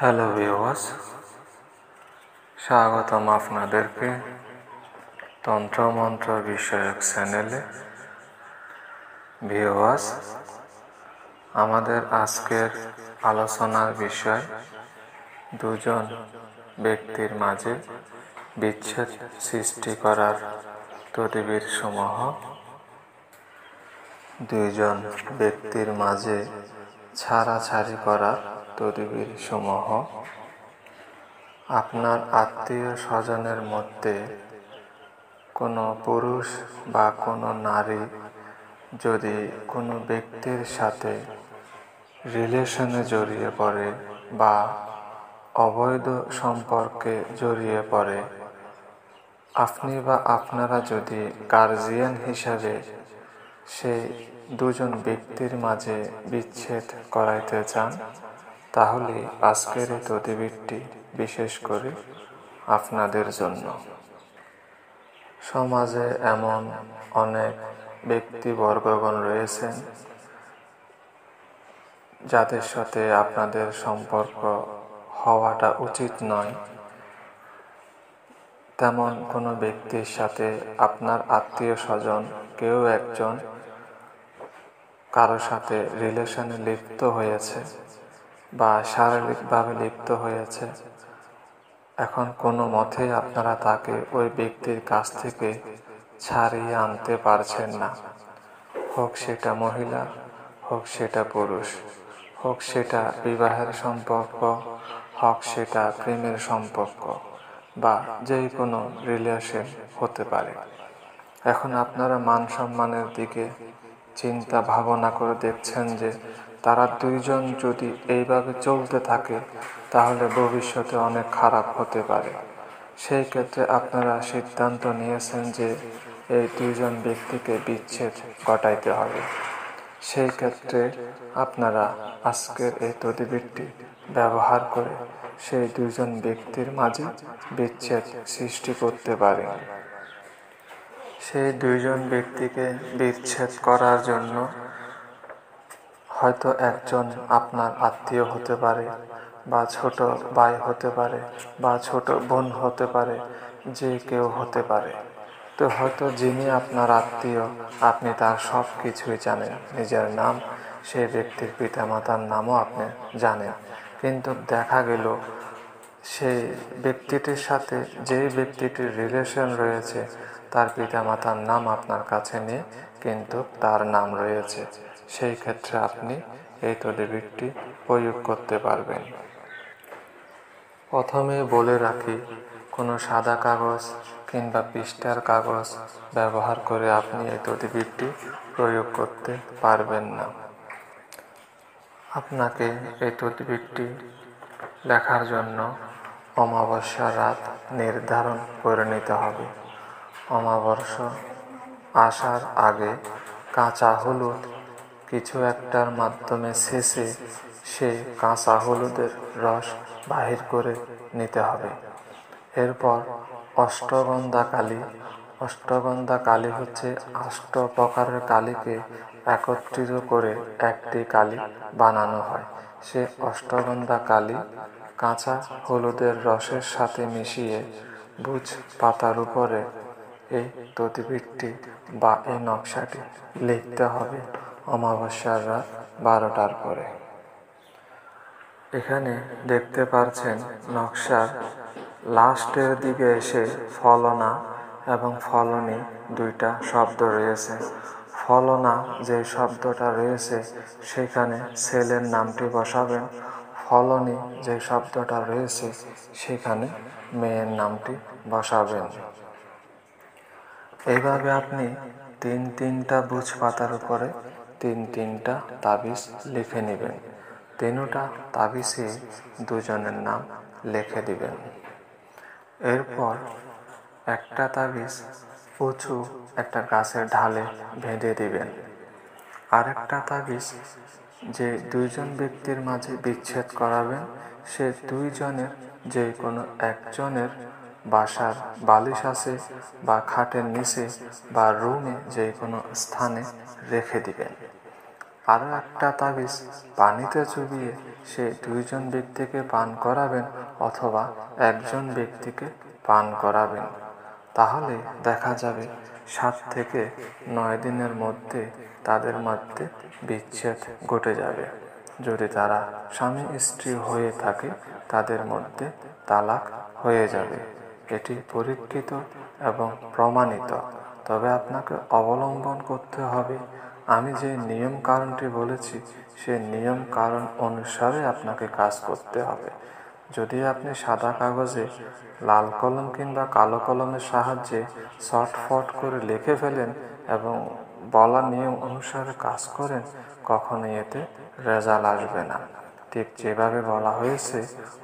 Hello viewers, স্বাগতম আপনাদেরকে তন্ত্রমন্ত্র বিষয়ক চ্যানেলে। ভিউয়ার্স, আমাদের আজকের আলোচনার বিষয় দুজন ব্যক্তির মাঝে বিচ্ছেদ সৃষ্টি করার তদবির সমূহ। দুইজন ব্যক্তির মাঝে ছাড়াছাড়ি করার তদবির সমূহ। আপনার আত্মীয় স্বজনের মধ্যে কোনো পুরুষ বা কোনো নারী যদি কোনো ব্যক্তির সাথে রিলেশনে জড়িয়ে পড়ে বা অবৈধ সম্পর্কে জড়িয়ে পড়ে, আপনি বা আপনারা যদি গার্জিয়ান হিসাবে সেই দুজন ব্যক্তির মাঝে বিচ্ছেদ করাইতে চান, তাহলে আজকের এই তদবিরটি বিশেষ করে আপনাদের জন্য। সমাজে এমন অনেক ব্যক্তিবর্গগণ রয়েছেন যাদের সাথে আপনাদের সম্পর্ক হওয়াটা উচিত নয়। তেমন কোনো ব্যক্তির সাথে আপনার আত্মীয় স্বজন কেউ একজন কারো সাথে রিলেশনে লিপ্ত হয়েছে বা শারীরিকভাবে লিপ্ত হয়েছে। এখন কোনো মতেই আপনারা তাকে ওই ব্যক্তির কাছ থেকে ছাড়িয়ে আনতে পারছেন না। হোক সেটা মহিলা, হোক সেটা পুরুষ, হোক সেটা বিবাহের সম্পর্ক, হোক সেটা প্রেমের সম্পর্ক, বা যে কোনো রিলেশন হতে পারে। এখন আপনারা মান সম্মানের দিকে চিন্তা ভাবনা করে দেখছেন যে তারা দুইজন যদি এইভাবে চলতে থাকে তাহলে ভবিষ্যতে অনেক খারাপ হতে পারে। সেই ক্ষেত্রে আপনারা সিদ্ধান্ত নিয়েছেন যে এই দুইজন ব্যক্তিকে বিচ্ছেদ ঘটাইতে হবে। সেই ক্ষেত্রে আপনারা আজকের এই তদবিরটি ব্যবহার করে সেই দুইজন ব্যক্তির মাঝে বিচ্ছেদ সৃষ্টি করতে পারেন। সেই দুইজন ব্যক্তিকে বিচ্ছেদ করার জন্য হয়তো একজন আপনার আত্মীয় হতে পারে, বা ছোট ভাই হতে পারে, বা ছোট বোন হতে পারে, যে কেউ হতে পারে। তো হয়তো যিনি আপনার আত্মীয়, আপনি তার সব কিছুই জানেন, নিজের নাম, সেই ব্যক্তির পিতামাতার নামও আপনি জানেন, কিন্তু দেখা গেল সেই ব্যক্তিটির সাথে যেই ব্যক্তিটির রিলেশন রয়েছে তার পিতামাতার নাম আপনার কাছে নেই, কিন্তু তার নাম রয়েছে। সেই ক্ষেত্রে আপনি এই তদবিরটি প্রয়োগ করতে পারবেন। প্রথমে বলে রাখি, কোনো সাদা কাগজ কিংবা পৃষ্ঠার কাগজ ব্যবহার করে আপনি এই তদবিরটি প্রয়োগ করতে পারবেন না। আপনাকে এই তদবিরটি লেখার জন্য অমাবস্যা রাত নির্ধারণ করে নিতে হবে। অমাবস্যা আসার আগে কাঁচা হলুদ কিছু একটার মাধ্যমে শেষে সে কাঁচা হলুদের রস বাহির করে নিতে হবে। এরপর অষ্টগন্ধা কালী হচ্ছে 8 প্রকারের কালীকে একত্রিত করে একটি কালী বানানো হয়। সে অষ্টগন্ধা কালী কাঁচা হলুদের রসের সাথে মিশিয়ে বুঝ পাতার উপরে এই তদবিরটি বা এই নকশাটি লিখতে হবে অমাবস্যার রাত 12টার পরে। এখানে দেখতে পাচ্ছেন নকশার লাস্টের দিকে এসে ফলনা এবং ফলনী দুইটা শব্দ রয়েছে। ফলনা যে শব্দটা রয়েছে সেখানে ছেলের নামটি বসাবেন, ফলনী যে শব্দটা রয়েছে সেখানে মেয়ের নামটি বসাবেন। এইভাবে আপনি 3টা বুঝ পাতার উপরে 3টা তাবিজ লিখে নেবেন। 3টা তাবিজে দুজনের নাম লিখে দিবেন। এরপর একটা তাবিজ উঁচু একটা গাছের ঢালে বেঁধে দিবেন। আরেকটা তাবিজ যে দুইজন ব্যক্তির মাঝে বিচ্ছেদ করাবেন, সে দুইজনের যে কোনো একজনের বাসার বালিশ আছে বা খাটের নিচে বা রুমে যে কোনো স্থানে রেখে দিবেন। আরও একটা তাবিজ পানিতে চুবিয়ে সে 2জন ব্যক্তিকে পান করাবেন অথবা একজন ব্যক্তিকে পান করাবেন। তাহলে দেখা যাবে 7 থেকে 9 দিনের মধ্যে তাদের মধ্যে বিচ্ছেদ ঘটে যাবে। যদি তারা স্বামী স্ত্রী হয়ে থাকে তাদের মধ্যে তালাক হয়ে যাবে। এটি পরীক্ষিত এবং প্রমাণিত, তবে আপনাকে অবলম্বন করতে হবে। আমি যে নিয়ম কারণটি বলেছি সে নিয়ম কারণ অনুসারে আপনাকে কাজ করতে হবে। যদি আপনি সাদা কাগজে লাল কলম কিংবা কালো কলমের সাহায্যে শর্টফট করে লিখে ফেলেন এবং বলা নিয়ম অনুসারে কাজ করেন, কখনোই এতে রেজাল্ট আসবে না। ঠিক যেভাবে বলা হয়েছে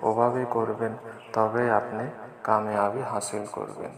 ওভাবে করবেন, তবে আপনি কামিয়াবি হাসিল করবেন।